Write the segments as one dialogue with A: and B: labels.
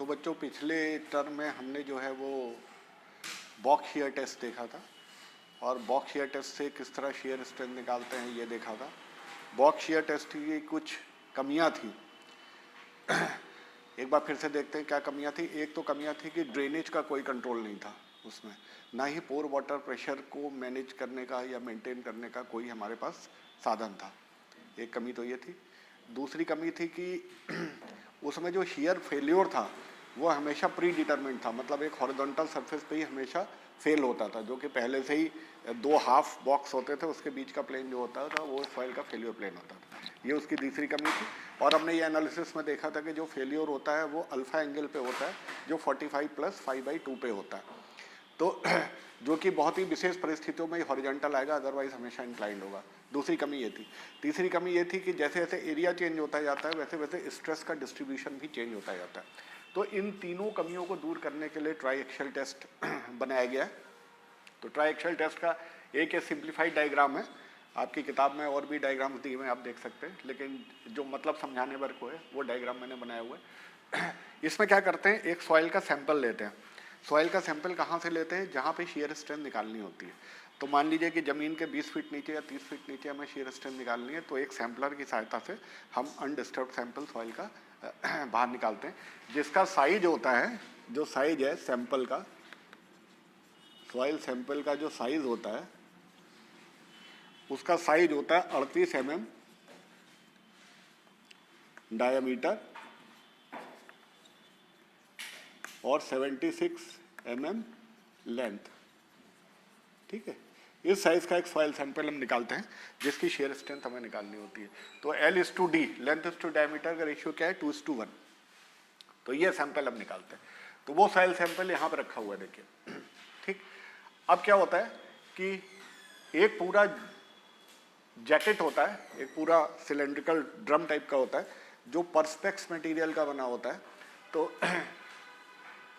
A: तो बच्चों पिछले टर्म में हमने जो है वो बॉक्स शीयर टेस्ट देखा था और बॉक्स शीयर टेस्ट से किस तरह शीयर स्ट्रेंथ निकालते हैं ये देखा था। बॉक्स शीयर टेस्ट की कुछ कमियां थी। एक बार फिर से देखते हैं क्या कमियां थी। एक तो कमियां थी कि ड्रेनेज का कोई कंट्रोल नहीं था उसमें, ना ही पोर वाटर प्रेशर को मैनेज करने का या मेंटेन करने का कोई हमारे पास साधन था। एक कमी तो ये थी। दूसरी कमी थी कि उसमें जो शीयर फेल्योर था वो हमेशा प्री डिटरमिन्ड था, मतलब एक हॉरिजॉन्टल सरफेस पे ही हमेशा फेल होता था, जो कि पहले से ही दो हाफ बॉक्स होते थे, उसके बीच का प्लेन जो होता था वो सॉइल का फेल्योर प्लेन होता था। ये उसकी दूसरी कमी थी। और हमने ये एनालिसिस में देखा था कि जो फेल्योर होता है वो अल्फा एंगल पे होता है, जो 45 + 5/2 पे होता है, तो जो कि बहुत ही विशेष परिस्थितियों में हॉरिजॉन्टल आएगा, अदरवाइज हमेशा इंक्लाइंड होगा। दूसरी कमी ये थी। तीसरी कमी ये थी कि जैसे जैसे एरिया चेंज होता जाता है वैसे वैसे स्ट्रेस का डिस्ट्रीब्यूशन भी चेंज होता जाता है। तो इन तीनों कमियों को दूर करने के लिए ट्राई एक्सेल टेस्ट बनाया गया है। तो ट्राई एक्सेल टेस्ट का एक सिंप्लीफाइड डायग्राम है, आपकी किताब में और भी डायग्राम्स दिए हुए हैं, आप देख सकते हैं, लेकिन जो मतलब समझाने भर को है वो डायग्राम मैंने बनाया हुआ है। इसमें क्या करते हैं, एक सॉइल का सैंपल लेते हैं। सॉइल का सैंपल कहाँ से लेते हैं, जहाँ पे शीयर स्ट्रेंथ निकालनी होती है। तो मान लीजिए कि ज़मीन के 20 फीट नीचे या 30 फीट नीचे हमें शीयर स्ट्रेंथ निकालनी है, तो एक सैंपलर की सहायता से हम अनडिस्टर्ब्ड सैंपल सॉइल का बाहर निकालते हैं, जिसका साइज होता है, जो साइज है सैंपल का, सॉइल सैंपल का जो साइज होता है उसका साइज होता है 38 mm डायमीटर और 76 mm लेंथ। ठीक है, इस साइज का एक सॉइल सैंपल हम निकालते हैं जिसकी शेयर स्ट्रेंथ हमें निकालनी होती है। तो L/D, लेंथ टू डायमीटर का रेशियो क्या है, 2:1। तो ये सैंपल हम निकालते हैं। तो वो सॉइल सैंपल यहाँ पर रखा हुआ है, देखिए। ठीक, अब क्या होता है कि एक पूरा जैकेट होता है, एक पूरा सिलेंड्रिकल ड्रम टाइप का होता है जो पर्सपेक्स मटेरियल का बना होता है। तो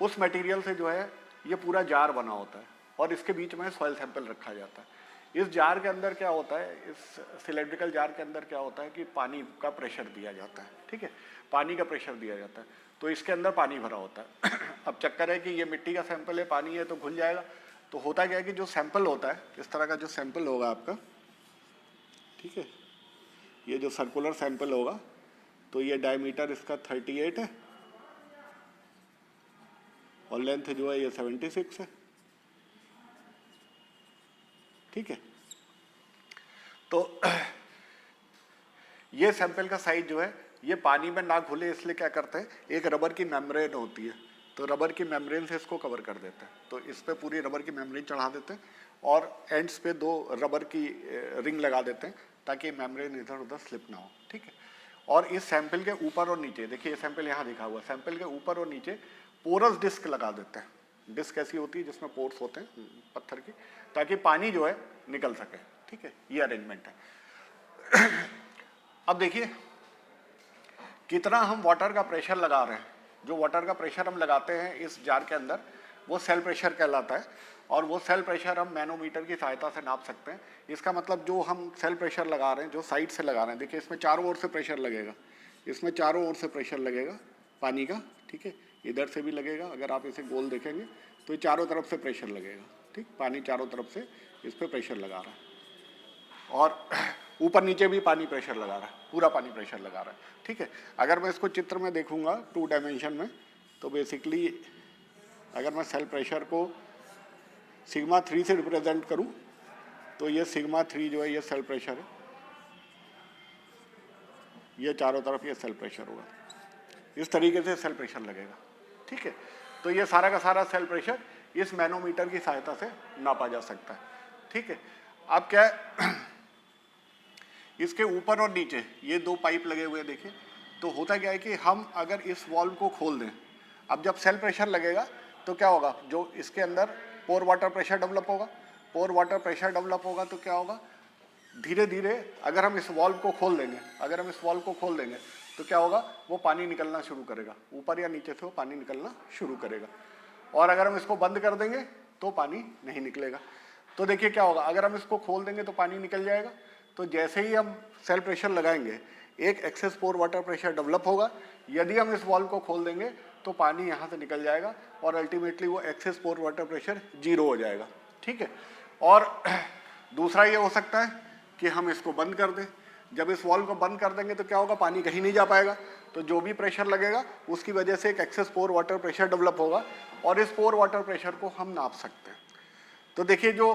A: उस मटेरियल से जो है ये पूरा जार बना होता है और इसके बीच में सॉइल सैंपल रखा जाता है। इस जार के अंदर क्या होता है, इस सिलेंड्रिकल जार के अंदर क्या होता है कि पानी का प्रेशर दिया जाता है। ठीक है, पानी का प्रेशर दिया जाता है, तो इसके अंदर पानी भरा होता है। अब चक्कर है कि ये मिट्टी का सैंपल है, पानी है तो घुल जाएगा। तो होता क्या है कि जो सैंपल होता है, इस तरह का जो सैंपल होगा आपका, ठीक है, ये जो सर्कुलर सैंपल होगा, तो ये डायमीटर इसका 38 है और लेंथ जो है ये 76 है। ठीक है, तो ये सैंपल का साइज जो है ये पानी में ना घुले इसलिए क्या करते हैं, एक रबर की मेम्ब्रेन होती है, तो रबर की मेम्ब्रेन से इसको कवर कर देते हैं। तो इस पे पूरी रबर की मेम्ब्रेन चढ़ा देते हैं और एंड्स पे 2 रबर की रिंग लगा देते हैं ताकि मेम्ब्रेन इधर उधर स्लिप ना हो। ठीक है, और इस सैंपल के ऊपर और नीचे, देखिए सैंपल यहाँ दिखा हुआ है, सैंपल के ऊपर और नीचे पोरस डिस्क लगा देते हैं। डिस्क ऐसी होती है जिसमें पोर्स होते हैं पत्थर की, ताकि पानी जो है निकल सके। ठीक है, ये अरेंजमेंट है। अब देखिए कितना हम वाटर का प्रेशर लगा रहे हैं। जो वाटर का प्रेशर हम लगाते हैं इस जार के अंदर वो सेल प्रेशर कहलाता है, और वो सेल प्रेशर हम मैनोमीटर की सहायता से नाप सकते हैं। इसका मतलब जो हम सेल प्रेशर लगा रहे हैं, जो साइड से लगा रहे हैं, देखिए इसमें चारों ओर से प्रेशर लगेगा, इसमें चारों ओर से प्रेशर लगेगा पानी का। ठीक है, इधर से भी लगेगा, अगर आप इसे गोल देखेंगे तो ये चारों तरफ से प्रेशर लगेगा। ठीक, पानी चारों तरफ से इस पर प्रेशर लगा रहा है और ऊपर नीचे भी पानी प्रेशर लगा रहा है, पूरा पानी प्रेशर लगा रहा है। ठीक है, अगर मैं इसको चित्र में देखूंगा 2 डायमेंशन में, तो बेसिकली अगर मैं सेल प्रेशर को σ3 से रिप्रेजेंट करूं तो ये σ3 जो है ये सेल प्रेशर है, ये चारों तरफ ये सेल प्रेशर होगा, इस तरीके से सेल प्रेशर लगेगा। ठीक है, तो ये सारा का सारा सेल प्रेशर इस मैनोमीटर की सहायता से नापा जा सकता है। ठीक है, अब क्या है, इसके ऊपर और नीचे ये 2 पाइप लगे हुए देखिए। तो होता क्या है कि हम अगर इस वॉल्व को खोल दें, अब जब सेल प्रेशर लगेगा तो क्या होगा, जो इसके अंदर पोर वाटर प्रेशर डेवलप होगा, पोर वाटर प्रेशर डेवलप होगा तो क्या होगा, धीरे धीरे अगर हम इस वॉल्व को खोल देंगे, अगर हम इस वॉल्व को खोल देंगे तो क्या होगा, वो पानी निकलना शुरू करेगा, ऊपर या नीचे से वो पानी निकलना शुरू करेगा। और अगर हम इसको बंद कर देंगे तो पानी नहीं निकलेगा। तो देखिए क्या होगा, अगर हम इसको खोल देंगे तो पानी निकल जाएगा। तो जैसे ही हम सेल प्रेशर लगाएंगे एक एक्सेस पोर वाटर प्रेशर डेवलप होगा, यदि हम इस वॉल्व को खोल देंगे तो पानी यहाँ से निकल जाएगा और अल्टीमेटली वो एक्सेस पोर वाटर प्रेशर 0 हो जाएगा, ठीक है। और दूसरा ये हो सकता है कि हम इसको बंद कर दें। जब इस वॉल्व को बंद कर देंगे तो क्या होगा, पानी कहीं नहीं जा पाएगा, तो जो भी प्रेशर लगेगा उसकी वजह से एक एक्सेस पोर वाटर प्रेशर डेवलप होगा और इस पोर वाटर प्रेशर को हम नाप सकते हैं। तो देखिए जो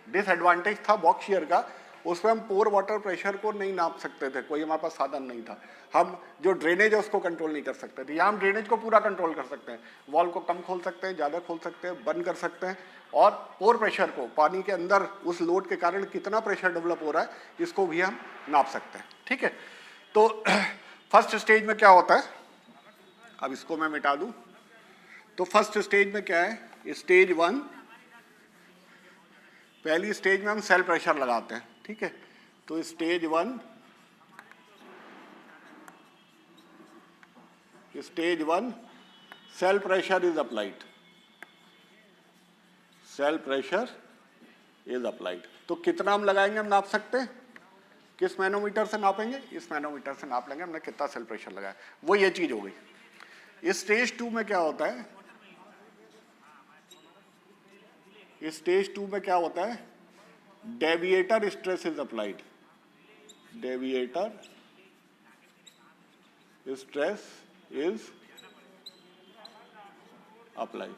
A: डिसएडवांटेज था बॉक्स शियर का, उसमें हम पोर वाटर प्रेशर को नहीं नाप सकते थे, कोई हमारे पास साधन नहीं था। हम जो ड्रेनेज है उसको कंट्रोल नहीं कर सकते थे। यहाँ हम ड्रेनेज को पूरा कंट्रोल कर सकते हैं, वॉल्व को कम खोल सकते हैं, ज़्यादा खोल सकते हैं, बंद कर सकते हैं, और पोर प्रेशर को, पानी के अंदर उस लोड के कारण कितना प्रेशर डेवलप हो रहा है, इसको भी हम नाप सकते हैं, ठीक है। तो फर्स्ट स्टेज में क्या होता है, अब इसको मैं मिटा दूं। तो फर्स्ट स्टेज में क्या है, स्टेज 1, पहली स्टेज में हम सेल प्रेशर लगाते हैं, ठीक है। तो stage 1 cell pressure is applied, cell pressure is applied. तो कितना हम लगाएंगे, हम नाप सकते हैं, किस मैनोमीटर से नापेंगे, इस मैनोमीटर से नाप लेंगे हमने कितना सेल प्रेशर लगाया, वो ये चीज हो गई। स्टेज 2 में क्या होता है, स्टेज 2 में क्या होता है, deviator stress is applied, deviator stress is applied,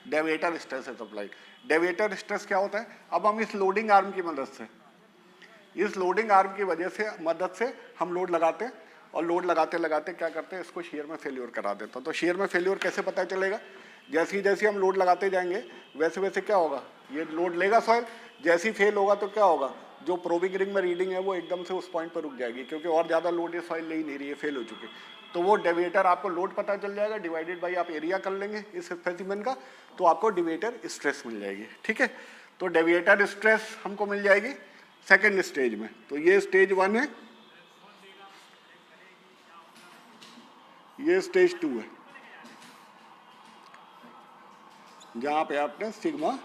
A: deviator stress is applied. Deviator stress क्या होता है, अब हम इस लोडिंग आर्म की मदद से, इस लोडिंग आर्म की वजह से मदद से हम लोड लगाते हैं, और लोड लगाते लगाते क्या करते हैं, इसको शीयर में फेल्योर करा देते हैं। तो शीयर में फेल्योर कैसे पता चलेगा, जैसे जैसे हम लोड लगाते जाएंगे वैसे वैसे क्या होगा, ये लोड लेगा सॉइल, जैसे ही फेल होगा तो क्या होगा, जो प्रोबिंग रिंग में रीडिंग है वो एकदम से उस पॉइंट पर रुक जाएगी, क्योंकि और ज़्यादा लोड ये सॉइल ले ही नहीं रही है, फेल हो चुकी। तो वो डेविएटर आपको लोड पता चल जाएगा, डिवाइडेड बाई आप एरिया कर लेंगे इस स्पेसिमेन का, तो आपको डेविएटर स्ट्रेस मिल जाएगी, ठीक है। तो डेविएटर स्ट्रेस हमको मिल जाएगी सेकेंड स्टेज में। तो ये स्टेज 1 है, ये स्टेज 2 है, जहां पे आपने सिग्मा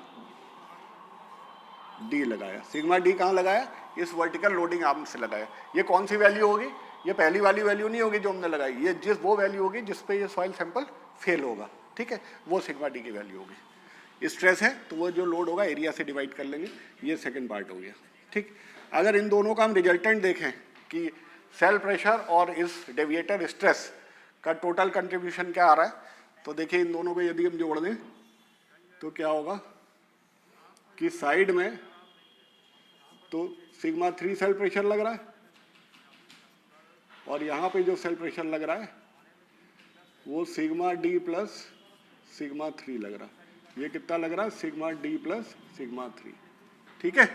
A: डी लगाया। सिग्मा डी कहाँ लगाया, इस वर्टिकल लोडिंग आर्म से लगाया। ये कौन सी वैल्यू होगी, ये पहली वाली वैल्यू नहीं होगी जो हमने लगाई, ये वो वैल्यू होगी जिस पे ये सॉइल सैंपल फेल होगा, ठीक है, वो सिग्मा डी की वैल्यू होगी। स्ट्रेस है तो वो जो लोड होगा एरिया से डिवाइड कर लेंगे, ये सेकंड पार्ट हो गया, ठीक। अगर इन दोनों का हम रिजल्टेंट देखें कि सेल प्रेशर और इस डेविएटर स्ट्रेस का टोटल कंट्रीब्यूशन क्या आ रहा है, तो देखिए इन दोनों को यदि हम जोड़ दें तो क्या होगा कि साइड में तो सिग्मा 3 सेल प्रेशर लग रहा है, और यहाँ पे जो सेल प्रेशर लग रहा है वो सिग्मा डी प्लस सिग्मा 3 लग रहा है। ये कितना लग रहा है, सिग्मा डी प्लस सिग्मा 3, ठीक है।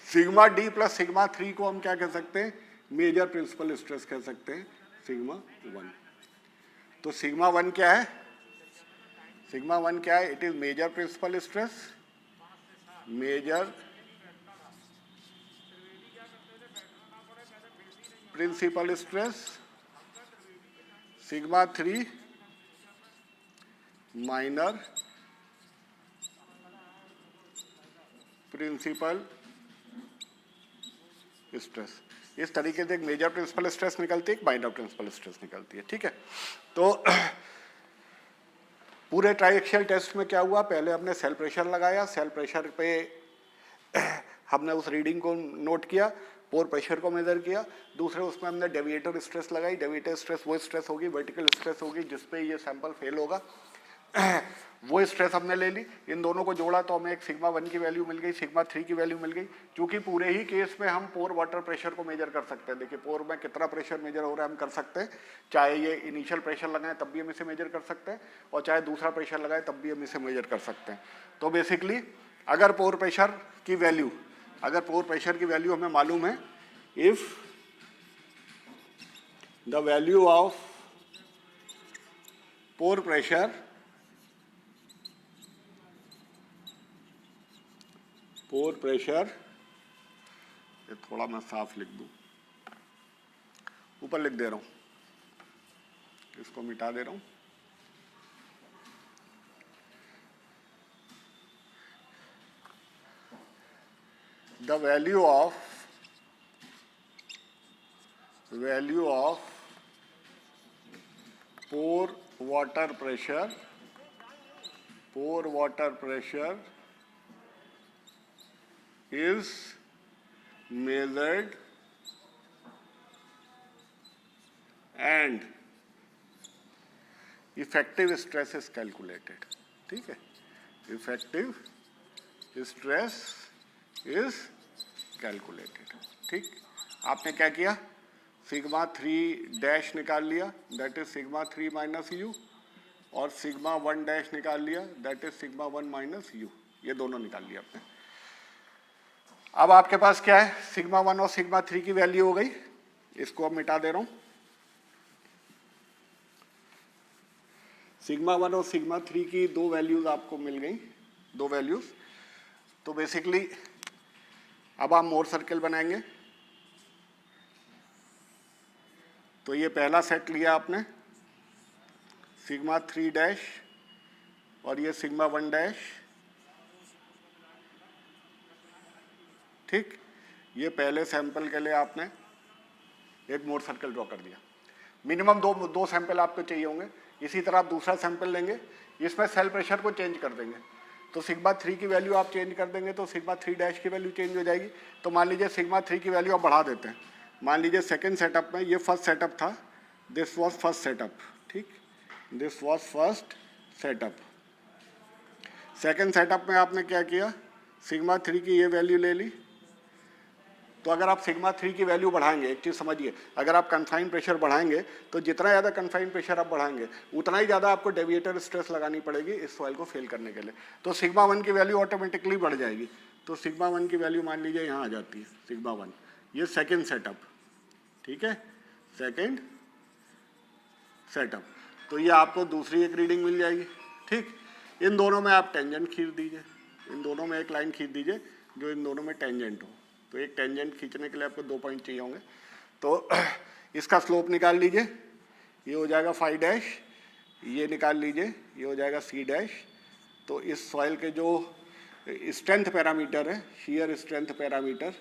A: सिग्मा डी प्लस सिग्मा 3 को हम क्या कह सकते हैं, मेजर प्रिंसिपल स्ट्रेस कह सकते हैं, सिग्मा 1। तो सिग्मा 1 क्या है, सिग्मा 1 क्या है, it is major principal stress, major principal stress, sigma 3 minor principal stress. इस तरीके से एक मेजर प्रिंसिपल स्ट्रेस निकलती है, एक माइनर प्रिंसिपल स्ट्रेस निकलती है, ठीक है। तो पूरे ट्राइएक्सियल टेस्ट में क्या हुआ, पहले हमने सेल प्रेशर लगाया, सेल प्रेशर पे हमने उस रीडिंग को नोट किया, पोर प्रेशर को मेजर किया। दूसरे उसमें हमने डेविएटर स्ट्रेस लगाई, डेविएटर स्ट्रेस वो स्ट्रेस होगी, वर्टिकल स्ट्रेस होगी जिसपे ये सैंपल फेल होगा, वो स्ट्रेस हमने ले ली। इन दोनों को जोड़ा तो हमें एक सिग्मा 1 की वैल्यू मिल गई, सिग्मा 3 की वैल्यू मिल गई। क्योंकि पूरे ही केस में हम पोर वाटर प्रेशर को मेजर कर सकते हैं, देखिए पोर में कितना प्रेशर मेजर हो रहा है हम कर सकते हैं, चाहे ये इनिशियल प्रेशर लगाएं तब भी हम इसे मेजर कर सकते हैं, और चाहे दूसरा प्रेशर लगाएं तब भी हम इसे मेजर कर सकते हैं। तो बेसिकली अगर पोर प्रेशर की वैल्यू हमें मालूम है, if the value of pore pressure ये थोड़ा मैं साफ लिख दूं, ऊपर लिख दे रहा हूं, इसको मिटा दे रहा हूं। The value of pore water pressure is measured and effective stress is calculated. ठीक है, effective stress is calculated. ठीक, आपने क्या किया, सिग्मा 3 डैश निकाल लिया, that is sigma 3 minus u, और सिग्मा 1 डैश निकाल लिया, that is sigma 1 minus you. ये दोनों निकाल लिया आपने. अब आपके पास क्या है, सिग्मा 1 और सिग्मा 3 की वैल्यू हो गई. इसको अब मिटा दे रहा हूं. सिग्मा 1 और सिग्मा 3 की दो वैल्यूज आपको मिल गई, दो वैल्यूज. तो बेसिकली अब आप मोर सर्कल बनाएंगे. तो ये पहला सेट लिया आपने, सिग्मा 3 डैश और ये सिग्मा 1 डैश. ठीक, ये पहले सैंपल के लिए आपने एक मोर सर्कल ड्रॉ कर दिया. मिनिमम दो सैंपल आपको चाहिए होंगे. इसी तरह आप दूसरा सैंपल लेंगे, इसमें सेल प्रेशर को चेंज कर देंगे. तो सिग्मा 3 की वैल्यू आप चेंज कर देंगे तो सिग्मा 3 डैश की वैल्यू चेंज हो जाएगी. तो मान लीजिए सिग्मा 3 की वैल्यू आप बढ़ा देते हैं. मान लीजिए सेकेंड सेटअप में, ये फर्स्ट सेटअप था, दिस वॉज फर्स्ट सेटअप. ठीक, this was first setup. Second setup में आपने क्या किया, सिग्मा 3 की ये वैल्यू ले ली. तो अगर आप सिग्मा 3 की वैल्यू बढ़ाएंगे, एक चीज़ समझिए, अगर आप कन्फाइंड प्रेशर बढ़ाएंगे तो जितना ज़्यादा कन्फाइंड प्रेशर आप बढ़ाएंगे उतना ही ज़्यादा आपको डेविएटर स्ट्रेस लगानी पड़ेगी इस सॉइल को फेल करने के लिए. तो सिग्मा 1 की वैल्यू ऑटोमेटिकली बढ़ जाएगी. तो सिग्मा 1 की वैल्यू मान लीजिए यहाँ आ जाती है, सिग्मा 1. ये सेकेंड सेटअप. ठीक है, सेकेंड सेटअप. तो ये आपको दूसरी एक रीडिंग मिल जाएगी. ठीक, इन दोनों में आप टेंजेंट खींच दीजिए, इन दोनों में एक लाइन खींच दीजिए जो इन दोनों में टेंजेंट हो. तो एक टेंजेंट खींचने के लिए आपको 2 पॉइंट चाहिए होंगे. तो इसका स्लोप निकाल लीजिए, ये हो जाएगा 5 डैश. ये निकाल लीजिए, ये हो जाएगा C डैश. तो इस सॉइल के जो स्ट्रेंथ पैरामीटर है, shear strength parameter,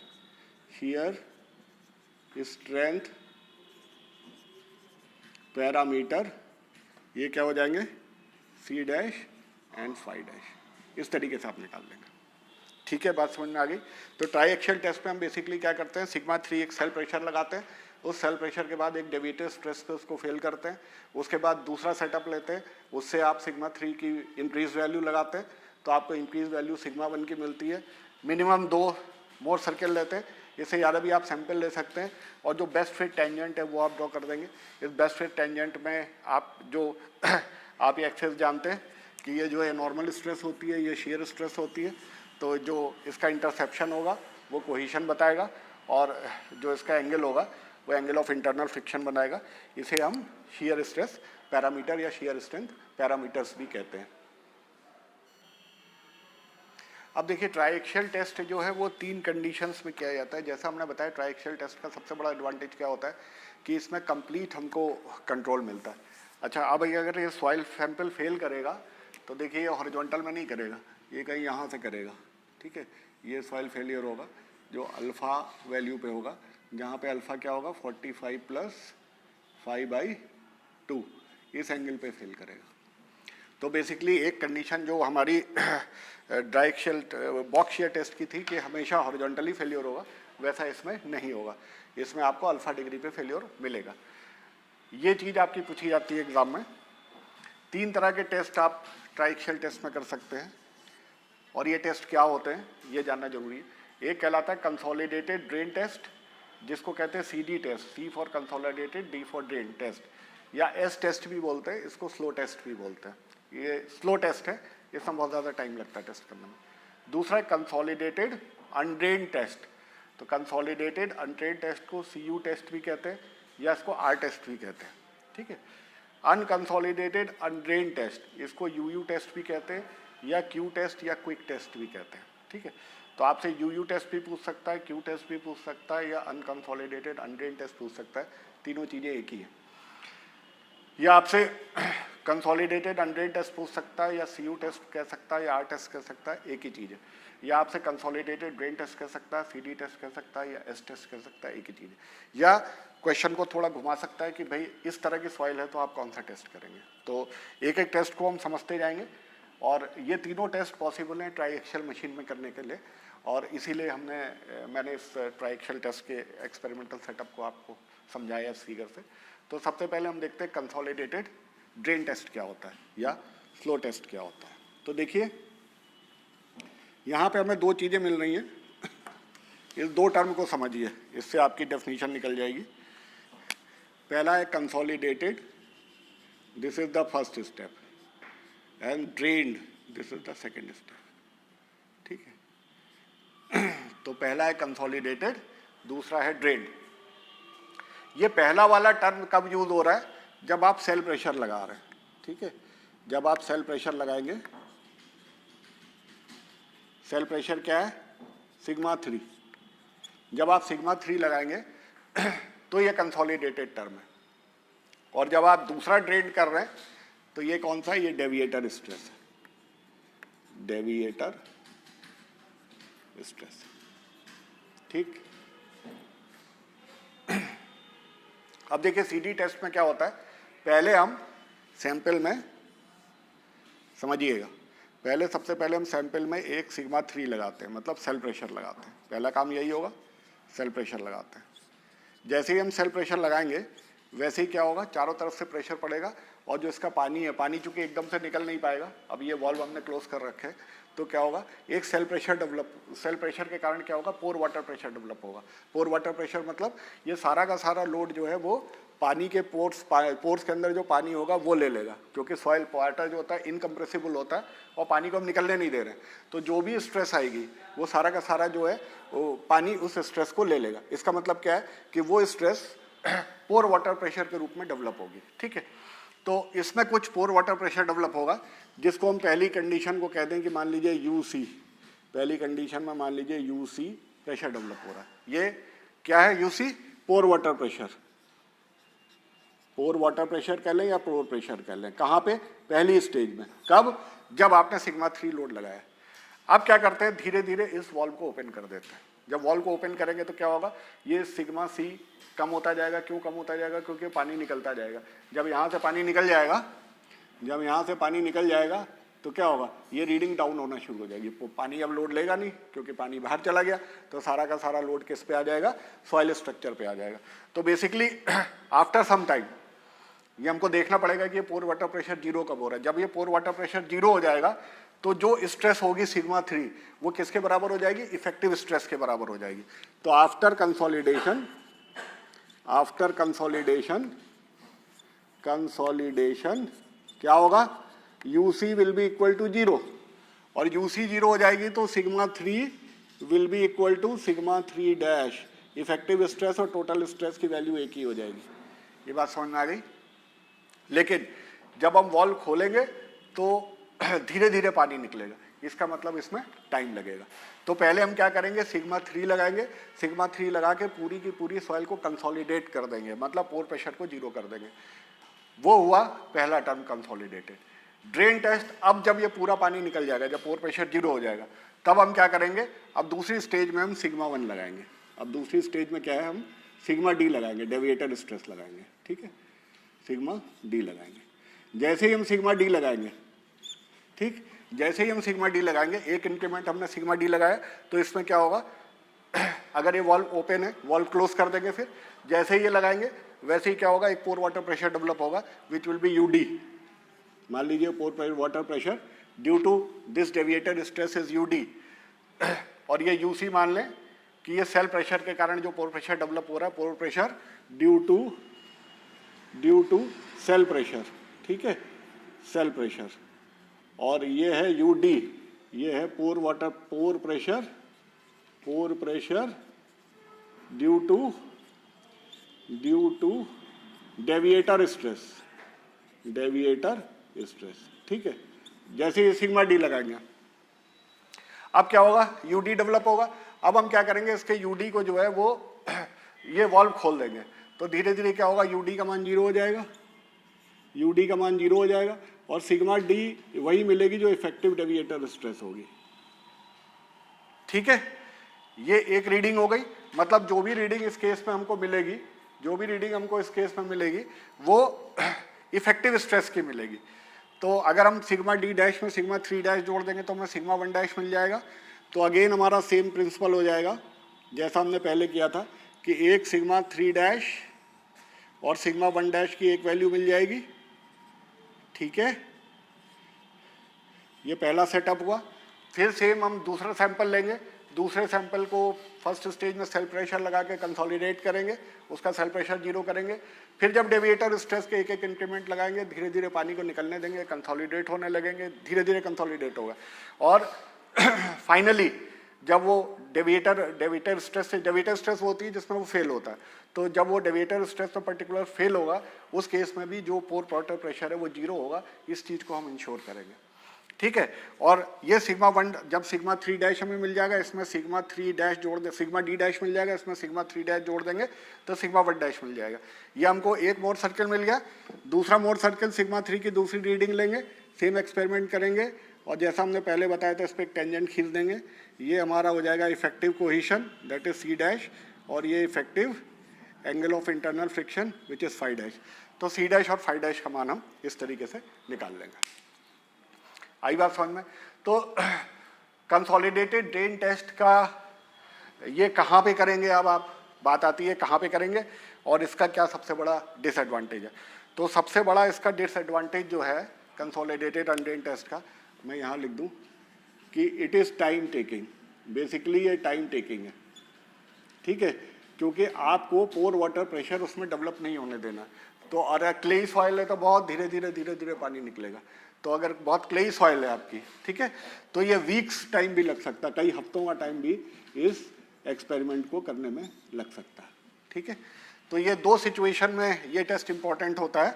A: shear strength parameter, ये क्या हो जाएंगे, C डैश एंड 5 डैश. इस तरीके से आप निकाल लेंगे. ठीक है, बात समझ में आ गई. तो ट्राई एक्शियल टेस्ट पे हम बेसिकली क्या करते हैं, सिग्मा 3 एक सेल प्रेशर लगाते हैं, उस सेल प्रेशर के बाद एक डेविएटर स्ट्रेस पे उसको फेल करते हैं. उसके बाद दूसरा सेटअप लेते हैं, उससे आप सिग्मा 3 की इंक्रीज वैल्यू लगाते हैं. तो आपको इंक्रीज वैल्यू सिग्मा 1 की मिलती है. मिनिमम 2 मोर सर्कल लेते हैं, इससे ज़्यादा भी आप सैंपल ले सकते हैं. और जो बेस्ट फिट टेंजेंट है वो आप ड्रॉ कर देंगे. इस बेस्ट फिट टेंजेंट में आप जो आप ये एक्सेस जानते हैं कि ये जो है नॉर्मल स्ट्रेस होती है, ये शेयर स्ट्रेस होती है. तो जो इसका इंटरसेप्शन होगा वो कोहेशन बताएगा, और जो इसका एंगल होगा वो एंगल ऑफ इंटरनल फ्रिक्शन बनाएगा. इसे हम शीयर स्ट्रेस पैरामीटर या शीयर स्ट्रेंथ पैरामीटर्स भी कहते हैं. अब देखिए, ट्राइएक्सियल टेस्ट जो है वो 3 कंडीशंस में किया जाता है. जैसा हमने बताया, ट्राइएक्सियल टेस्ट का सबसे बड़ा एडवांटेज क्या होता है कि इसमें कंप्लीट हमको कंट्रोल मिलता है. अच्छा, अब अगर ये सॉइल सैंपल फेल करेगा तो देखिए ये हॉरिजॉन्टल में नहीं करेगा, ये कहीं यहाँ से करेगा. ठीक है, ये सॉइल फेलियर होगा जो अल्फ़ा वैल्यू पे होगा, जहाँ पे अल्फ़ा क्या होगा, 45 + 5/2, इस एंगल पे फेल करेगा. तो बेसिकली एक कंडीशन जो हमारी ट्राइएक्सियल बॉक्स शेयर टेस्ट की थी कि हमेशा हॉरिजॉन्टली फेलियर होगा, वैसा इसमें नहीं होगा. इसमें आपको अल्फ़ा डिग्री पे फेलियर मिलेगा. ये चीज़ आपकी पूछी जाती है एग्ज़ाम में. 3 तरह के टेस्ट आप ट्राइएक्सियल टेस्ट में कर सकते हैं, और ये टेस्ट क्या होते हैं ये जानना जरूरी है. एक कहलाता है कंसोलिडेटेड ड्रेन टेस्ट, जिसको कहते हैं CD test, C for consolidated, D for drain test, या S टेस्ट भी बोलते हैं, इसको स्लो टेस्ट भी बोलते हैं. ये स्लो टेस्ट है, इसमें बहुत ज़्यादा टाइम लगता है टेस्ट करने में. दूसरा है कंसोलिडेटेड अनड्रेन टेस्ट. तो कंसोलिडेटेड अनड्रेन टेस्ट को CU टेस्ट भी कहते हैं, या इसको R टेस्ट भी कहते हैं. ठीक है, अनकंसोलिडेटेड अनड्रेन टेस्ट, इसको UU टेस्ट भी कहते हैं, या Q टेस्ट या क्विक टेस्ट भी कहते हैं. ठीक है, तो आपसे UU टेस्ट भी पूछ सकता है, Q टेस्ट भी पूछ सकता है, या अनकंसोलिडेटेड अनड्रेन टेस्ट पूछ सकता है. तीनों चीज़ें एक ही है. या आपसे कंसोलिडेटेड अनड्रेन्ड टेस्ट पूछ सकता है, या CU टेस्ट कह सकता है, या R टेस्ट कह सकता है, एक ही चीज़ है। या आपसे कंसोलिडेटेड ड्रेन टेस्ट कह सकता है, CD टेस्ट कह सकता है, या S टेस्ट कह सकता है, एक ही चीज़ है। या क्वेश्चन को थोड़ा घुमा सकता है कि भाई इस तरह की सॉइल है तो आप कौन सा टेस्ट करेंगे। तो एक एक टेस्ट को हम समझते जाएंगे, और ये तीनों टेस्ट पॉसिबल हैं ट्राई-एक्सियल मशीन में करने के लिए, और इसीलिए मैंने इस ट्राई-एक्सियल टेस्ट के एक्सपेरिमेंटल सेटअप को आपको समझाया इस फिगर से। तो सबसे पहले हम देखते हैं कंसोलिडेटेड ड्रेन टेस्ट क्या होता है या फ्लो टेस्ट क्या होता है। तो देखिए यहाँ पे हमें दो चीज़ें मिल रही हैं, इस दो टर्म को समझिए, इससे आपकी डेफिनेशन निकल जाएगी। पहला है consolidated, this is the first step, and drained, this is the second step, ठीक है। तो पहला है कंसोलिडेटेड, दूसरा है ड्रेन्ड। ये पहला वाला टर्म कब यूज हो रहा है? जब आप सेल प्रेशर लगा रहे हैं, ठीक है। जब आप सेल प्रेशर लगाएंगे, सेल प्रेशर क्या है? सिग्मा 3। जब आप सिग्मा 3 लगाएंगे तो ये कंसोलिडेटेड टर्म है। और जब आप दूसरा ड्रेन कर रहे हैं तो ये कौन सा है? ये डेविएटर स्ट्रेस है, डेविएटर स्ट्रेस, ठीक। अब देखिए CD टेस्ट में क्या होता है, पहले हम सैंपल में, समझिएगा, पहले सबसे पहले हम सैंपल में एक सिग्मा 3 लगाते हैं, मतलब सेल प्रेशर लगाते हैं। पहला काम यही होगा, सेल प्रेशर लगाते हैं। जैसे ही हम सेल प्रेशर लगाएंगे वैसे ही क्या होगा, चारों तरफ से प्रेशर पड़ेगा, और जो इसका पानी है, पानी चूंकि एकदम से निकल नहीं पाएगा, अब ये वॉल्व हमने क्लोज कर रखे हैं, तो क्या होगा, एक सेल प्रेशर के कारण क्या होगा, पोर वाटर प्रेशर डेवलप होगा। पोर वाटर प्रेशर मतलब ये सारा का सारा लोड जो है वो पानी के पोर्स के अंदर जो पानी होगा वो ले लेगा, क्योंकि सॉइल वाटर जो होता है इनकम्प्रेसिबल होता है और पानी को हम निकलने नहीं दे रहे हैं। तो जो भी स्ट्रेस आएगी वो सारा का सारा जो है वो पानी उस स्ट्रेस को ले लेगा। इसका मतलब क्या है कि वो स्ट्रेस पोर वाटर प्रेशर के रूप में डेवलप होगी, ठीक है। तो इसमें कुछ पोर वाटर प्रेशर डेवलप होगा, जिसको हम पहली कंडीशन को कहते हैं कि मान लीजिए UC, पहली कंडीशन में मान लीजिए UC प्रेशर डेवलप हो रहा है। ये क्या है? UC पोर water pressure, pore water pressure कह लें या पोर प्रेशर कह लें। कहाँ पे? पहली स्टेज में। कब? जब आपने सिग्मा 3 लोड लगाया। अब क्या करते हैं, धीरे धीरे इस वॉल्व को ओपन कर देते हैं। जब वॉल्व को ओपन करेंगे तो क्या होगा, ये सिग्मा C कम होता जाएगा। क्यों कम होता जाएगा? क्योंकि पानी निकलता जाएगा। जब यहाँ से पानी निकल जाएगा, जब यहाँ से पानी निकल जाएगा तो क्या होगा, ये रीडिंग डाउन होना शुरू हो जाएगी। पानी अब लोड लेगा नहीं, क्योंकि पानी बाहर चला गया, तो सारा का सारा लोड किस पे आ जाएगा, सॉइल स्ट्रक्चर पे आ जाएगा। तो बेसिकली आफ्टर सम टाइम ये हमको देखना पड़ेगा कि ये पोर वाटर प्रेशर 0 कब हो रहा है। जब ये पोर वाटर प्रेशर 0 हो जाएगा तो जो स्ट्रेस होगी सिग्मा 3 वो किसके बराबर हो जाएगी, इफेक्टिव स्ट्रेस के बराबर हो जाएगी। तो आफ्टर कंसोलिडेशन क्या होगा, UC will be equal to 0, और UC 0 हो जाएगी तो sigma 3 will be equal to sigma 3 dash. Effective stress और टोटल स्ट्रेस की वैल्यू एक ही हो जाएगी। ये बात समझ में आ गई। लेकिन जब हम वॉल्व खोलेंगे तो धीरे धीरे पानी निकलेगा, इसका मतलब इसमें टाइम लगेगा। तो पहले हम क्या करेंगे, सिग्मा 3 लगाएंगे। सिग्मा 3 लगा के पूरी की पूरी सॉइल को कंसोलिडेट कर देंगे, मतलब पोर प्रेशर को 0 कर देंगे। वो हुआ पहला टर्म कंसोलिडेटेड। ड्रेन टेस्ट, अब जब ये पूरा पानी निकल जाएगा, जब पोर प्रेशर 0 हो जाएगा, तब हम क्या करेंगे, अब दूसरी स्टेज में हम सिग्मा 1 लगाएंगे। अब दूसरी स्टेज में क्या है, हम सिग्मा D लगाएंगे, डेविएटर स्ट्रेस लगाएंगे, ठीक है, सिग्मा D लगाएंगे। जैसे ही हम सिग्मा D लगाएंगे, ठीक, जैसे ही हम सिग्मा D लगाएंगे, एक इंक्रीमेंट हमने सिग्मा D लगाया, तो इसमें क्या होगा, अगर ये वॉल्व ओपन है, वॉल्व क्लोज कर देंगे। फिर जैसे ही ये लगाएंगे वैसे ही क्या होगा, एक पोर वाटर प्रेशर डेवलप होगा विच विल बी UD। मान लीजिए pore water pressure due to this deviator stress is UD, और ये UC मान लें कि ये सेल प्रेशर के कारण जो पोर प्रेशर डेवलप हो रहा है, pore pressure due to cell pressure, ठीक है, सेल प्रेशर। और ये है UD, ये है pore pressure due to deviator stress, ठीक है। जैसे ही सिग्मा D लगाएंगे, अब क्या होगा, UD डेवलप होगा। अब हम क्या करेंगे, इसके UD को जो है वो ये वॉल्व खोल देंगे, तो धीरे धीरे क्या होगा, UD का मान 0 हो जाएगा, यूडी का मान 0 हो जाएगा और सिग्मा डी वही मिलेगी जो इफेक्टिव डेविएटर स्ट्रेस होगी। ठीक है, ये एक रीडिंग हो गई। मतलब जो भी रीडिंग इस केस में हमको मिलेगी, जो भी रीडिंग हमको इस केस में मिलेगी वो इफेक्टिव स्ट्रेस की मिलेगी। तो अगर हम सिग्मा डी डैश में सिग्मा 3 डैश जोड़ देंगे तो हमें सिग्मा 1 डैश मिल जाएगा। तो अगेन हमारा सेम प्रिंसिपल हो जाएगा जैसा हमने पहले किया था कि एक सिग्मा 3 डैश और सिग्मा 1 डैश की एक वैल्यू मिल जाएगी। ठीक है, ये पहला सेटअप हुआ। फिर सेम हम दूसरा सैंपल लेंगे, दूसरे सैंपल को फर्स्ट स्टेज में सेल प्रेशर लगा के कंसोलिडेट करेंगे, उसका सेल प्रेशर 0 करेंगे। फिर जब डेविएटर स्ट्रेस के एक एक इंक्रीमेंट लगाएंगे, धीरे धीरे पानी को निकलने देंगे, कंसोलिडेट होने लगेंगे, धीरे धीरे कंसोलिडेट होगा। और फाइनली जब वो डेविएटर स्ट्रेस होती है जिसमें वो फेल होता है, तो जब वो डेविएटर स्ट्रेस में पर्टिकुलर फेल होगा, उस केस में भी जो पोर वाटर प्रेशर है वो 0 होगा। इस चीज़ को हम इंश्योर करेंगे। ठीक है, और ये सिग्मा 1 जब सिग्मा 3 डैश हमें मिल जाएगा, इसमें सिग्मा 3 डैश जोड़ दे, सिग्मा डी डैश मिल जाएगा, इसमें सिग्मा 3 डैश जोड़ देंगे तो सिग्मा 1 डैश मिल जाएगा। ये हमको एक मोर सर्कल मिल गया। दूसरा मोर सर्कल सिग्मा 3 की दूसरी रीडिंग लेंगे, सेम एक्सपेरिमेंट करेंगे और जैसा हमने पहले बताया था इस पर एक टेंजेंट खींच देंगे। ये हमारा हो जाएगा effective cohesion that is C dash, और ये effective angle of internal friction which is 5 dash. तो सी डैश और 5 डैश का मान हम इस तरीके से निकाल लेंगे। आई बात समझ में? तो कंसोलिडेटेड ड्रेन टेस्ट का ये कहाँ पे करेंगे, अब आप बात आती है कहाँ पे करेंगे और इसका क्या सबसे बड़ा डिसएडवांटेज है। तो सबसे बड़ा इसका डिसएडवांटेज जो है कंसोलिडेटेड अनड्रेन टेस्ट का, मैं यहाँ लिख दूँ कि it is time taking. Basically ये टाइम टेकिंग है। ठीक है, क्योंकि आपको पोर वाटर प्रेशर उसमें डेवलप नहीं होने देना। तो अगर क्ले सॉइल है तो बहुत धीरे धीरे पानी निकलेगा। तो अगर बहुत क्ले सॉइल है आपकी, ठीक है, तो ये वीक्स टाइम भी लग सकता है, कई हफ्तों का टाइम भी इस एक्सपेरिमेंट को करने में लग सकता है। ठीक है, तो ये दो सिचुएशन में ये टेस्ट इंपॉर्टेंट होता है।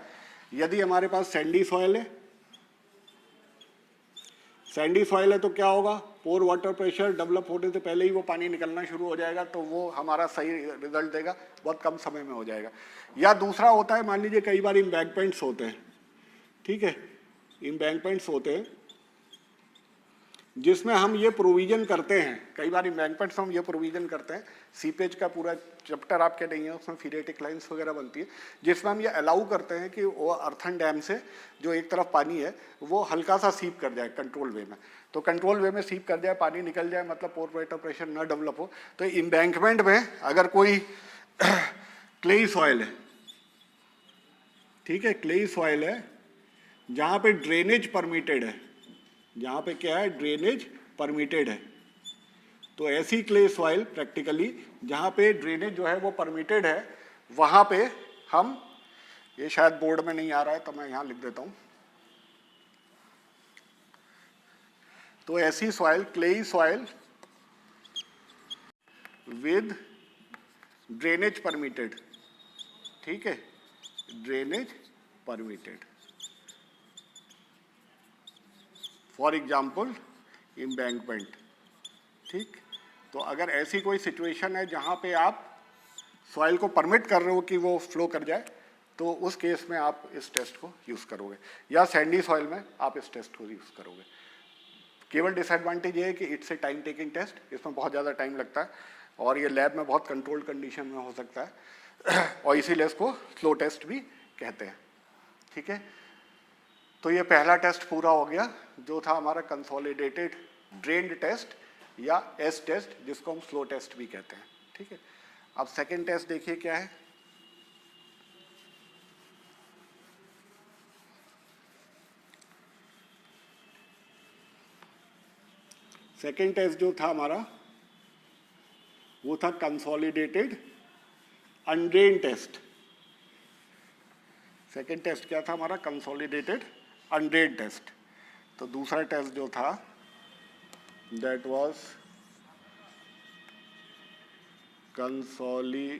A: यदि हमारे पास सैंडी सॉइल है, सैंडी सॉइल है तो क्या होगा, पोर वाटर प्रेशर डेवलप होने से पहले ही वो पानी निकलना शुरू हो जाएगा, तो वो हमारा सही रिजल्ट देगा, बहुत कम समय में हो जाएगा। या दूसरा होता है, मान लीजिए कई बार एम्बैंकमेंट्स होते हैं। ठीक है, एम्बैंकमेंट्स होते हैं जिसमें हम ये प्रोविजन करते हैं, कई बार एम्बैंकमेंट्स हम ये प्रोविजन करते हैं, सीपेज का पूरा चैप्टर आपके नहीं है, उसमें फिरेटिक लाइंस वगैरह बनती है, जिसमें हम ये अलाउ करते हैं कि वो अर्थन डैम से जो एक तरफ पानी है वो हल्का सा सीप कर जाए कंट्रोल वे में। तो कंट्रोल वे में सीप कर जाए, पानी निकल जाए, मतलब पोर वाटर प्रेशर न डेवलप हो। तो एम्बैंकमेंट में अगर कोई क्लेई सॉइल है, ठीक है, क्लेई सॉइल है जहाँ पे ड्रेनेज परमिटेड है, जहाँ पे क्या है, ड्रेनेज परमिटेड है, तो ऐसी क्ले सॉइल प्रैक्टिकली जहाँ पे ड्रेनेज जो है वो परमिटेड है, वहाँ पे हम, ये शायद बोर्ड में नहीं आ रहा है तो मैं यहाँ लिख देता हूँ, तो ऐसी soil, clayey soil with drainage permitted, ठीक है, drainage permitted, for example embankment. ठीक, तो अगर ऐसी कोई सिचुएशन है जहाँ पे आप सॉइल को परमिट कर रहे हो कि वो फ्लो कर जाए, तो उस केस में आप इस टेस्ट को यूज़ करोगे, या सैंडी सॉइल में आप इस टेस्ट को यूज़ करोगे। केवल डिसएडवांटेज ये है कि it's a time taking test, इसमें बहुत ज़्यादा टाइम लगता है और ये लैब में बहुत कंट्रोल्ड कंडीशन में हो सकता है और इसीलिए इसको स्लो टेस्ट भी कहते हैं। ठीक है, तो ये पहला टेस्ट पूरा हो गया जो था हमारा कंसोलिडेटेड ड्रेन्ड टेस्ट या एस टेस्ट, जिसको हम स्लो टेस्ट भी कहते हैं। ठीक है, अब सेकेंड टेस्ट देखिए क्या है। सेकेंड टेस्ट जो था हमारा वो था कंसोलिडेटेड अनड्रेन्ड टेस्ट। सेकेंड टेस्ट क्या था हमारा, कंसोलिडेटेड अनड्रेन्ड टेस्ट। तो दूसरा टेस्ट जो था दैट वाज कंसोलिडेटेड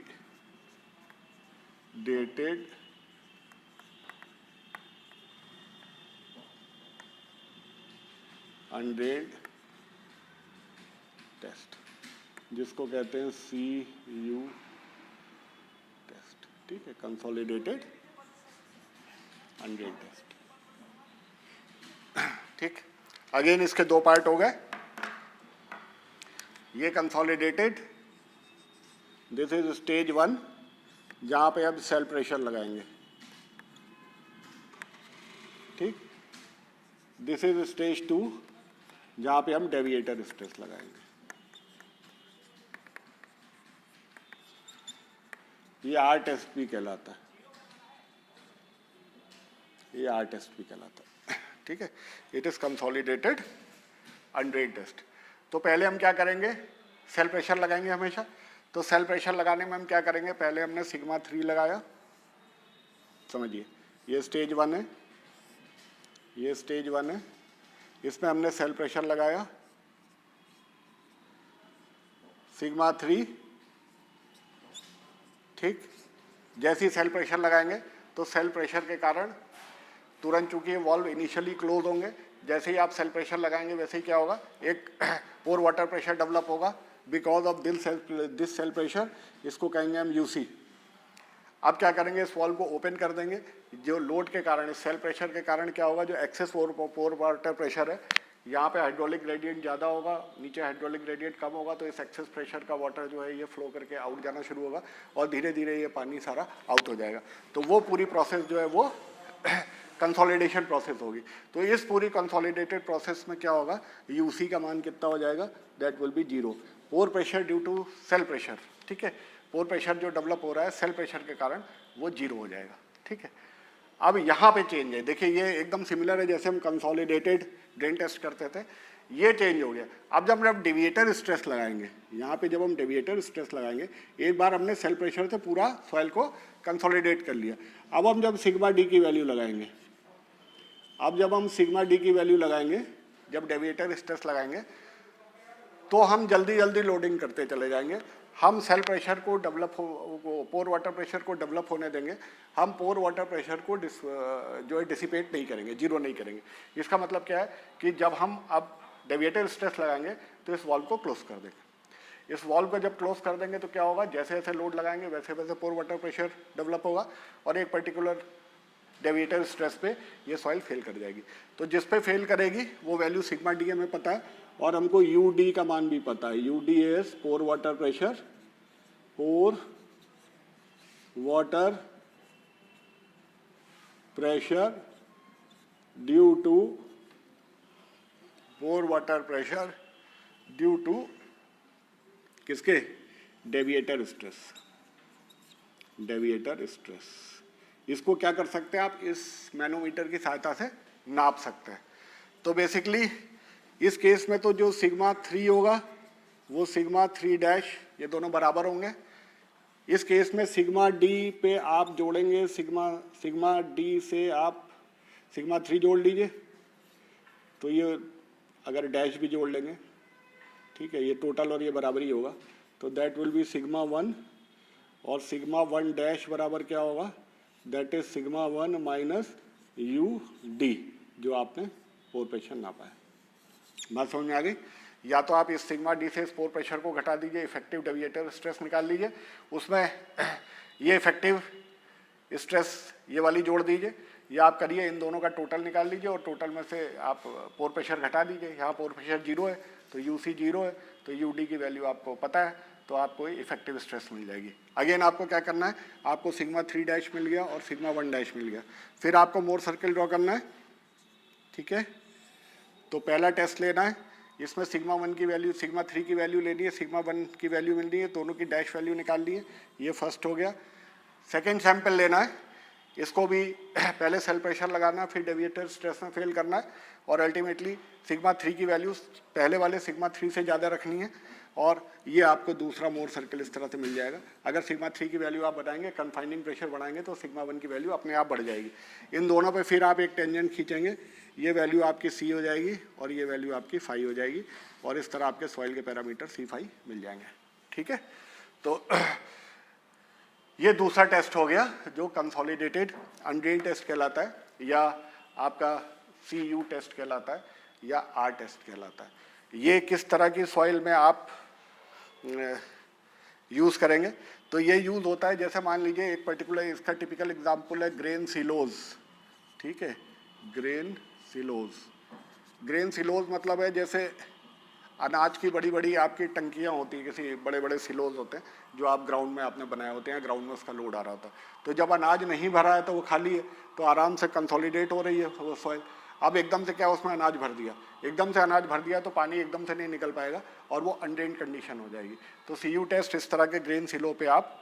A: अनड्रेन्ड टेस्ट, जिसको कहते हैं CU टेस्ट। ठीक है, कंसोलिडेटेड अनड्रेन टेस्ट। ठीक, अगेन इसके दो पार्ट हो गए, ये कंसोलिडेटेड, दिस इज स्टेज 1 जहां पे अब सेल प्रेशर लगाएंगे। ठीक, दिस इज स्टेज 2 जहां पे हम डेविएटर स्ट्रेस लगाएंगे। ये आर टेस्ट भी कहलाता है, ये आर टेस्ट भी कहलाता है। ठीक है, it is consolidated undrained test. तो पहले हम क्या करेंगे, सेल प्रेशर लगाएंगे हमेशा। तो सेल प्रेशर लगाने में हम क्या करेंगे, पहले हमने सिग्मा 3 लगाया, समझिए ये स्टेज 1 है, ये स्टेज 1 है, इसमें हमने सेल प्रेशर लगाया सिग्मा 3। ठीक, जैसे ही सेल प्रेशर लगाएंगे तो सेल प्रेशर के कारण तुरंत, चूंकि ये वॉल्व इनिशियली क्लोज होंगे, जैसे ही आप सेल प्रेशर लगाएंगे वैसे ही क्या होगा, एक पोर वाटर प्रेशर डेवलप होगा because of this cell pressure, इसको कहेंगे हम यूसी। अब क्या करेंगे, इस वॉल्व को ओपन कर देंगे, जो लोड के कारण, इस सेल प्रेशर के कारण क्या होगा, जो एक्सेस पोर वाटर प्रेशर है, यहाँ पे हाइड्रोलिक ग्रेडियंट ज़्यादा होगा, नीचे हाइड्रोलिक ग्रेडियंट कम होगा, तो इस एक्सेस प्रेशर का वाटर जो है ये फ्लो करके आउट जाना शुरू होगा और धीरे धीरे ये पानी सारा आउट हो जाएगा। तो वो पूरी प्रोसेस जो है वो कंसोलिडेशन प्रोसेस होगी। तो इस पूरी कंसोलिडेटेड प्रोसेस में क्या होगा, यूसी का मान कितना हो जाएगा, that will be 0। Pore pressure due to cell pressure, ठीक है, पोर प्रेशर जो डेवलप हो रहा है सेल प्रेशर के कारण वो 0 हो जाएगा। ठीक है, अब यहाँ पे चेंज है, देखिए ये एकदम सिमिलर है जैसे हम कंसोलिडेटेड ड्रेन टेस्ट करते थे, ये चेंज हो गया। अब जब हम डेविएटर स्ट्रेस लगाएंगे, यहाँ पे जब हम डेविएटर स्ट्रेस लगाएंगे, एक बार हमने सेल प्रेशर से पूरा सॉइल को कंसोलिडेट कर लिया, अब हम जब सिग्मा डी की वैल्यू लगाएंगे, अब जब हम सिग्मा डी की वैल्यू लगाएंगे, जब डेविएटर स्ट्रेस लगाएंगे, तो हम जल्दी जल्दी लोडिंग करते चले जाएंगे। हम सेल प्रेशर को डेवलप पोर वाटर प्रेशर को डेवलप होने देंगे, हम पोर वाटर प्रेशर को जो है डिसिपेट नहीं करेंगे, 0 नहीं करेंगे। इसका मतलब क्या है कि जब हम अब डेविएटर स्ट्रेस लगाएंगे तो इस वॉल्व को क्लोज कर देंगे। इस वॉल्व को जब क्लोज कर देंगे तो क्या होगा, जैसे जैसे लोड लगाएंगे वैसे वैसे पोर वाटर प्रेशर डेवलप होगा और एक पर्टिकुलर डेविएटर स्ट्रेस पे ये सॉइल फेल कर जाएगी। तो जिस पे फेल करेगी वो वैल्यू सिग्मा डी हमें पता है और हमको यू डी का मान भी पता है। U d is pore water pressure, pore water pressure due to pore water pressure due to किसके, डेविएटर स्ट्रेस, डेविएटर स्ट्रेस। इसको क्या कर सकते हैं आप, इस मैनोमीटर की सहायता से नाप सकते हैं। तो बेसिकली इस केस में तो जो सिग्मा 3 होगा वो सिग्मा 3 डैश, ये दोनों बराबर होंगे। इस केस में सिग्मा डी पे आप जोड़ेंगे, सिग्मा डी से आप सिग्मा 3 जोड़ लीजिए, तो ये अगर डैश भी जोड़ लेंगे, ठीक है, ये टोटल और ये बराबर ही होगा, तो दैट विल बी सिग्मा 1 और सिग्मा 1 डैश बराबर क्या होगा, that is sigma 1 minus U D, जो आपने पोर प्रेशर नापा है। बात समझ में आ गई? या तो आप इस सिग्मा डी से इस पोर प्रेशर को घटा दीजिए, इफेक्टिव डेविएटर स्ट्रेस निकाल लीजिए, उसमें ये इफेक्टिव स्ट्रेस ये वाली जोड़ दीजिए, या आप करिए इन दोनों का टोटल निकाल लीजिए और टोटल में से आप पोर प्रेशर घटा दीजिए। यहाँ पोर प्रेशर 0 है तो यूसी 0 है, तो यूडी की वैल्यू आपको पता है, तो आपको इफेक्टिव स्ट्रेस मिल जाएगी। अगेन आपको क्या करना है, आपको सिग्मा 3 डैश मिल गया और सिग्मा 1 डैश मिल गया, फिर आपको मोर सर्किल ड्रॉ करना है। ठीक है, तो पहला टेस्ट लेना है, इसमें सिग्मा 1 की वैल्यू, सिग्मा 3 की वैल्यू लेनी है, सिग्मा 1 की वैल्यू मिलनी है, दोनों की डैश वैल्यू निकालनी है, ये फर्स्ट हो गया। सेकेंड सैंपल लेना है, इसको भी पहले सेल प्रेशर लगाना है, फिर डेविएटर स्ट्रेस में फेल करना है और अल्टीमेटली सिग्मा 3 की वैल्यू पहले वाले सिग्मा 3 से ज़्यादा रखनी है और ये आपको दूसरा मोर सर्किल इस तरह से मिल जाएगा। अगर सिग्मा 3 की वैल्यू आप बढ़ाएंगे, कन्फाइनिंग प्रेशर बढ़ाएंगे, तो सिग्मा 1 की वैल्यू अपने आप बढ़ जाएगी। इन दोनों पे फिर आप एक टेंजेंट खींचेंगे, ये वैल्यू आपकी सी हो जाएगी और ये वैल्यू आपकी फाई हो जाएगी और इस तरह आपके सॉइल के पैरामीटर सी फाई मिल जाएंगे। ठीक है, तो ये दूसरा टेस्ट हो गया जो कंसोलिडेटेड अनड्रेन टेस्ट कहलाता है, या आपका CU टेस्ट कहलाता है, या R टेस्ट कहलाता है। ये किस तरह की सॉइल में आप यूज़ करेंगे, तो ये यूज़ होता है, जैसे मान लीजिए एक पर्टिकुलर, इसका टिपिकल एग्जांपल है ग्रेन सिलोज, ठीक है, ग्रेन सिलोज। ग्रेन सिलोज मतलब है जैसे अनाज की बड़ी बड़ी आपकी टंकियाँ होती हैं, किसी बड़े बड़े सिलोज होते हैं जो आप ग्राउंड में आपने बनाए होते हैं, ग्राउंड में उसका लोड आ रहा होता है। तो जब अनाज नहीं भरा है तो वो खाली है, तो आराम से कंसोलिडेट हो रही है वो सॉइल। अब एकदम से क्या उसमें अनाज भर दिया, एकदम से अनाज भर दिया तो पानी एकदम से नहीं निकल पाएगा और वो अनड्रेन्ड कंडीशन हो जाएगी। तो CU टेस्ट इस तरह के ग्रेन सिलो पे आप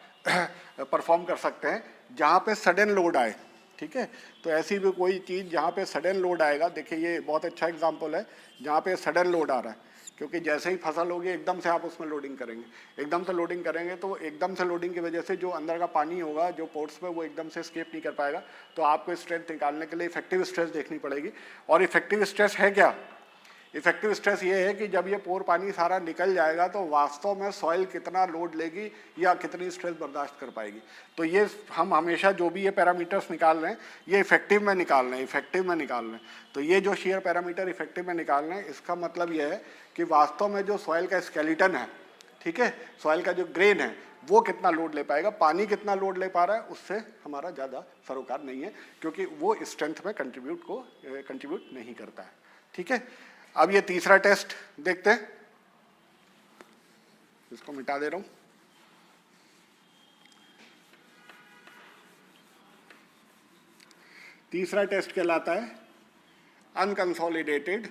A: परफॉर्म कर सकते हैं जहाँ पे सडन लोड आए। ठीक है, तो ऐसी भी कोई चीज़ जहाँ पे सडन लोड आएगा, देखिए ये बहुत अच्छा एग्जांपल है जहाँ पे सडन लोड आ रहा है, क्योंकि जैसे ही फसल होगी एकदम से आप उसमें लोडिंग करेंगे, एकदम से लोडिंग करेंगे तो एकदम से लोडिंग की वजह से जो अंदर का पानी होगा जो पोर्ट्स पे वो एकदम से स्केप नहीं कर पाएगा। तो आपको स्ट्रेंथ निकालने के लिए इफेक्टिव स्ट्रेस देखनी पड़ेगी। और इफेक्टिव स्ट्रेस है क्या? इफेक्टिव स्ट्रेस ये है कि जब ये पोर पानी सारा निकल जाएगा तो वास्तव में सॉइल कितना लोड लेगी या कितनी स्ट्रेस बर्दाश्त कर पाएगी। तो ये हम हमेशा जो भी ये पैरामीटर्स निकाल रहे हैं ये इफेक्टिव में निकाल रहे हैं, इफेक्टिव में निकाल रहे हैं। तो ये जो शेयर पैरामीटर इफेक्टिव में निकाल रहे हैं, इसका मतलब ये है कि वास्तव में जो सॉइल का स्केलेटन है, ठीक है, सॉइल का जो ग्रेन है वो कितना लोड ले पाएगा, पानी कितना लोड ले पा रहा है, उससे हमारा ज़्यादा सरोकार नहीं है, क्योंकि वो स्ट्रेंथ में कंट्रीब्यूट नहीं करता है। ठीक है, अब ये तीसरा टेस्ट देखते हैं, इसको मिटा दे रहा हूं। तीसरा टेस्ट कहलाता है अनकंसोलिडेटेड,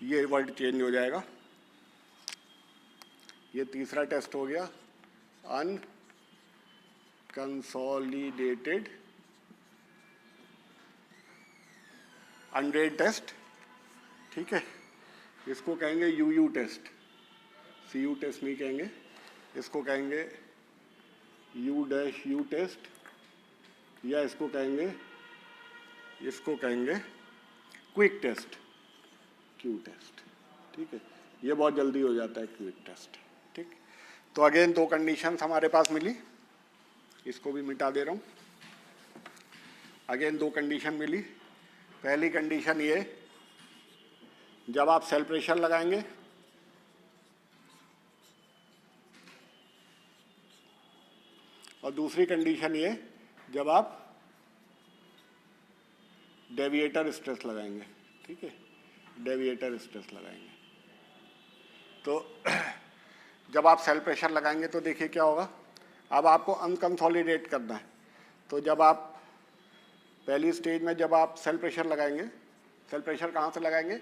A: ये वर्ड चेंज हो जाएगा, ये तीसरा टेस्ट हो गया अनकंसोलिडेटेड अनड्रेन्ड टेस्ट। ठीक है, इसको कहेंगे UU टेस्ट, CU टेस्ट नहीं कहेंगे, इसको कहेंगे U' टेस्ट, या इसको कहेंगे क्विक टेस्ट, Q टेस्ट। ठीक है, ये बहुत जल्दी हो जाता है क्विक टेस्ट। ठीक, तो अगेन दो कंडीशंस हमारे पास मिली, इसको भी मिटा दे रहा हूँ। अगेन दो कंडीशन मिली। पहली कंडीशन ये, जब आप सेल प्रेशर लगाएंगे और दूसरी कंडीशन ये जब आप डेविएटर स्ट्रेस लगाएंगे। ठीक है, डेविएटर स्ट्रेस लगाएंगे। तो जब आप सेल प्रेशर लगाएंगे तो देखिए क्या होगा, अब आपको अनकंसोलिडेट करना है। तो जब आप पहली स्टेज में जब आप सेल प्रेशर लगाएंगे, सेल प्रेशर कहाँ से लगाएंगे,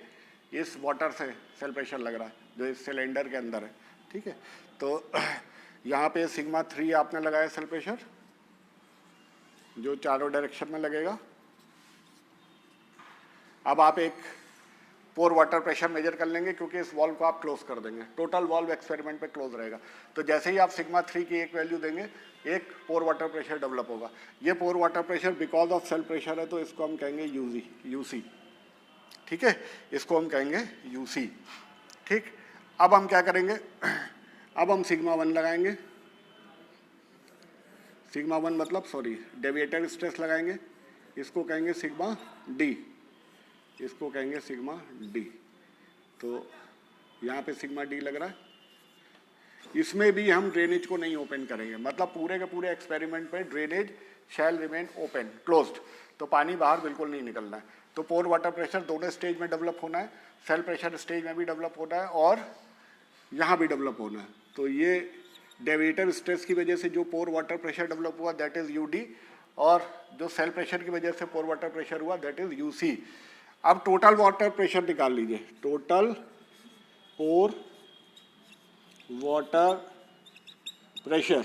A: इस वाटर से सेल प्रेशर लग रहा है जो इस सिलेंडर के अंदर है। ठीक है, तो यहाँ पे सिग्मा 3 आपने लगाया सेल प्रेशर, जो चारों डायरेक्शन में लगेगा। अब आप एक पोर वाटर प्रेशर मेजर कर लेंगे, क्योंकि इस वॉल्व को आप क्लोज कर देंगे, टोटल वॉल्व एक्सपेरिमेंट पे क्लोज रहेगा। तो जैसे ही आप सिग्मा 3 की एक वैल्यू देंगे, एक पोर वाटर प्रेशर डेवलप होगा। ये pore water pressure because of cell pressure है, तो इसको हम कहेंगे UC। ठीक है, इसको हम कहेंगे UC। ठीक, अब हम क्या करेंगे, अब हम सिग्मा 1 लगाएंगे, सिग्मा 1 मतलब डेविएटर स्ट्रेस लगाएंगे, इसको कहेंगे सिग्मा D, इसको कहेंगे सिग्मा D। तो यहाँ पे सिग्मा D लग रहा है। इसमें भी हम ड्रेनेज को नहीं ओपन करेंगे, मतलब पूरे के पूरे एक्सपेरिमेंट पे ड्रेनेज शैल रिमेन ओपन, क्लोज्ड, तो पानी बाहर बिल्कुल नहीं निकलना है। तो पोर वाटर प्रेशर दोनों स्टेज में डेवलप होना है, सेल प्रेशर स्टेज में भी डेवलप होना है और यहाँ भी डेवलप होना है। तो ये डेविएटर स्ट्रेस की वजह से जो पोर वाटर प्रेशर डेवलप हुआ दैट इज UD, और जो सेल प्रेशर की वजह से पोर वाटर प्रेशर हुआ दैट इज UC। अब टोटल वाटर प्रेशर निकाल लीजिए, टोटल पोर वाटर प्रेशर।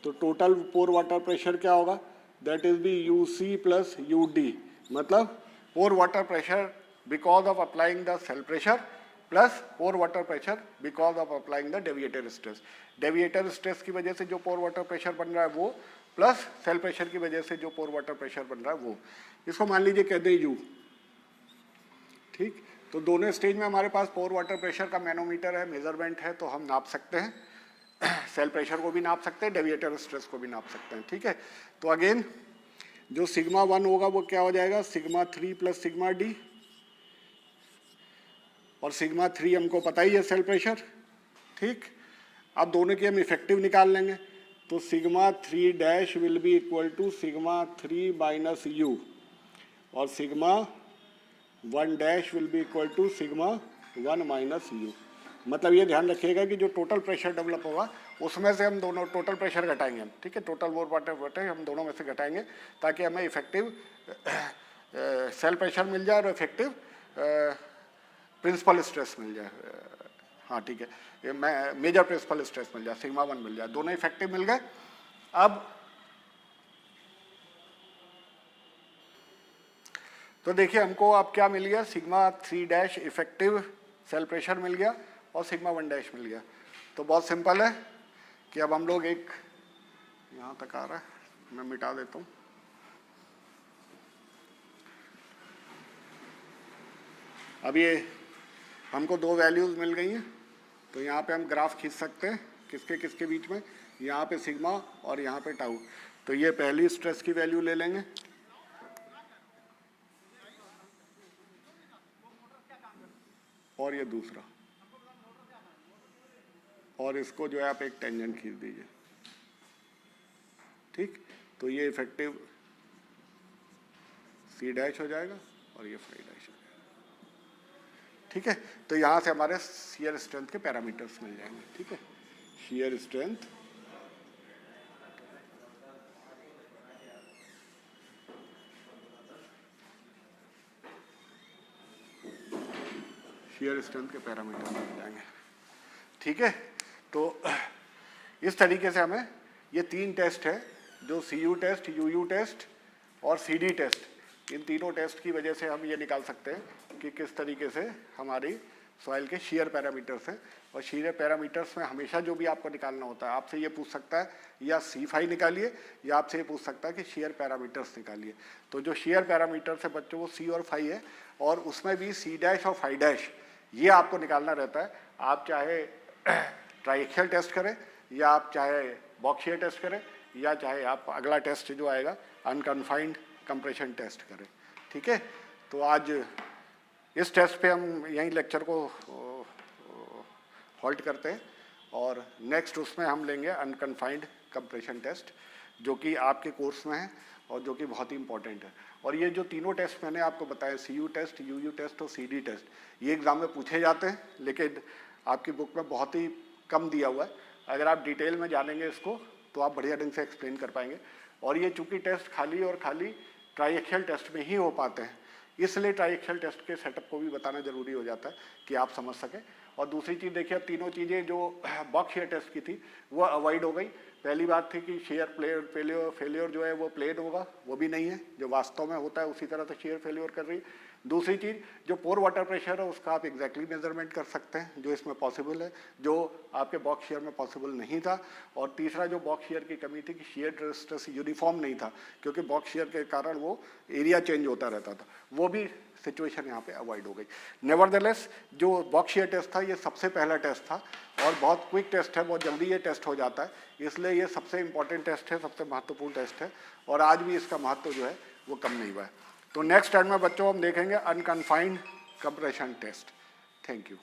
A: तो टोटल पोर वाटर प्रेशर क्या होगा, that is be UC plus UD, मतलब pore water pressure because of applying the cell pressure plus pore water pressure because of applying the deviator stress. डेविएटर stress की वजह से जो pore water pressure बन रहा है वो, प्लस सेल प्रेशर की वजह से जो पोर वाटर प्रेशर बन रहा है वो। इसको मान लीजिए कहते हैं U। ठीक, तो दोनों स्टेज में हमारे पास पोर वाटर प्रेशर का मैनोमीटर है, मेजरमेंट है, तो हम नाप सकते हैं, सेल प्रेशर को भी नाप सकते हैं, डेविएटर स्ट्रेस को भी नाप सकते हैं। ठीक है, तो अगेन जो सिग्मा 1 होगा वो क्या हो जाएगा, सिग्मा 3 प्लस सिग्मा D, और सिग्मा 3 हमको पता ही है सेल प्रेशर। ठीक, अब दोनों की हम इफेक्टिव निकाल लेंगे। तो sigma 3 dash will be equal to sigma 3 minus u, और sigma 1 dash will be equal to sigma 1 minus u. मतलब ये ध्यान रखिएगा कि जो टोटल प्रेशर डेवलप होगा उसमें से हम दोनों टोटल प्रेशर घटाएंगे हम, ठीक है, टोटल वोर वाटर हम दोनों में से घटाएंगे ताकि हमें इफेक्टिव सेल प्रेशर मिल जाए और इफेक्टिव प्रिंसिपल स्ट्रेस मिल जाए। हाँ ठीक है, ये मेजर प्रिंसिपल स्ट्रेस मिल जाए, सिग्मा 1 मिल जाए, दोनों इफेक्टिव मिल गए। अब तो देखिए हमको अब क्या मिल गया, sigma 3 dash effective cell pressure मिल गया और सिग्मा 1 डैश मिल गया। तो बहुत सिंपल है कि अब हम लोग एक, यहाँ तक आ रहा है, मैं मिटा देता हूँ। अब ये हमको दो वैल्यूज़ मिल गई हैं, तो यहाँ पे हम ग्राफ खींच सकते हैं किसके किसके बीच में, यहाँ पे सिग्मा और यहाँ पे टाउ। तो ये पहली स्ट्रेस की वैल्यू ले लेंगे, और ये दूसरा, और इसको जो है आप एक टेंजेंट खींच दीजिए, ठीक। तो ये इफेक्टिव सी डैश हो जाएगा और ये फाई डैश हो जाएगा, ठीक है। तो यहाँ से हमारे शियर स्ट्रेंथ के पैरामीटर्स मिल जाएंगे, ठीक है। शियर स्ट्रेंथ के पैरामीटर मिल जाएंगे, ठीक है। तो इस तरीके से हमें ये तीन टेस्ट है, जो CU टेस्ट, UU टेस्ट और CD टेस्ट, इन तीनों टेस्ट की वजह से हम ये निकाल सकते हैं कि किस तरीके से हमारी सॉइल के शियर पैरामीटर्स हैं। और शियर पैरामीटर्स में हमेशा जो भी आपको निकालना होता है, आपसे ये पूछ सकता है या C5 निकालिए, या आपसे ये पूछ सकता है कि शियर पैरामीटर्स निकालिए। तो जो शियर पैरामीटर्स है बच्चों, वो C और फाई है, और उसमें भी C डैश और फाई डैश ये आपको निकालना रहता है। आप चाहे ट्राइएक्सियल टेस्ट करें, या आप चाहे बॉक्स शियर टेस्ट करें, या चाहे आप अगला टेस्ट जो आएगा अनकन्फाइंड कंप्रेशन टेस्ट करें, ठीक है। तो आज इस टेस्ट पे हम यहीं लेक्चर को हॉल्ट करते हैं, और नेक्स्ट उसमें हम लेंगे अनकन्फाइंड कंप्रेशन टेस्ट, जो कि आपके कोर्स में है और जो कि बहुत ही इंपॉर्टेंट है। और ये जो तीनों टेस्ट मैंने आपको बताया, CU टेस्ट, UU टेस्ट और CD टेस्ट, ये एग्ज़ाम में पूछे जाते हैं, लेकिन आपकी बुक में बहुत ही कम दिया हुआ है। अगर आप डिटेल में जानेंगे इसको तो आप बढ़िया ढंग से एक्सप्लेन कर पाएंगे। और ये चूँकि टेस्ट खाली और खाली ट्राइएक्सियल टेस्ट में ही हो पाते हैं, इसलिए ट्राइएक्सियल टेस्ट के सेटअप को भी बताना जरूरी हो जाता है कि आप समझ सकें। और दूसरी चीज़ देखिए, अब तीनों चीज़ें जो बॉक्स शियर टेस्ट की थी वो अवॉइड हो गई। पहली बात थी कि शियर फेलियर जो है वो प्लेन होगा, वो भी नहीं है, जो वास्तव में होता है उसी तरह से शियर फेलियर कर रही है। दूसरी चीज़, जो पोर वाटर प्रेशर है उसका आप एग्जैक्टली मेजरमेंट कर सकते हैं, जो इसमें पॉसिबल है, जो आपके बॉक्स शियर में पॉसिबल नहीं था। और तीसरा, जो बॉक्स शियर की कमी थी कि शियर स्ट्रेस यूनिफॉर्म नहीं था, क्योंकि बॉक्स शियर के कारण वो एरिया चेंज होता रहता था, वो भी सिचुएशन यहाँ पे अवॉइड हो गई। नेवरदलेस जो बॉक्स शियर टेस्ट था ये सबसे पहला टेस्ट था, और बहुत क्विक टेस्ट है, बहुत जल्दी ये टेस्ट हो जाता है, इसलिए ये सबसे इंपॉर्टेंट टेस्ट है, सबसे महत्वपूर्ण टेस्ट है, और आज भी इसका महत्व जो है वो कम नहीं हुआ है। तो नेक्स्ट टाइम में बच्चों हम देखेंगे unconfined compression test. Thank you.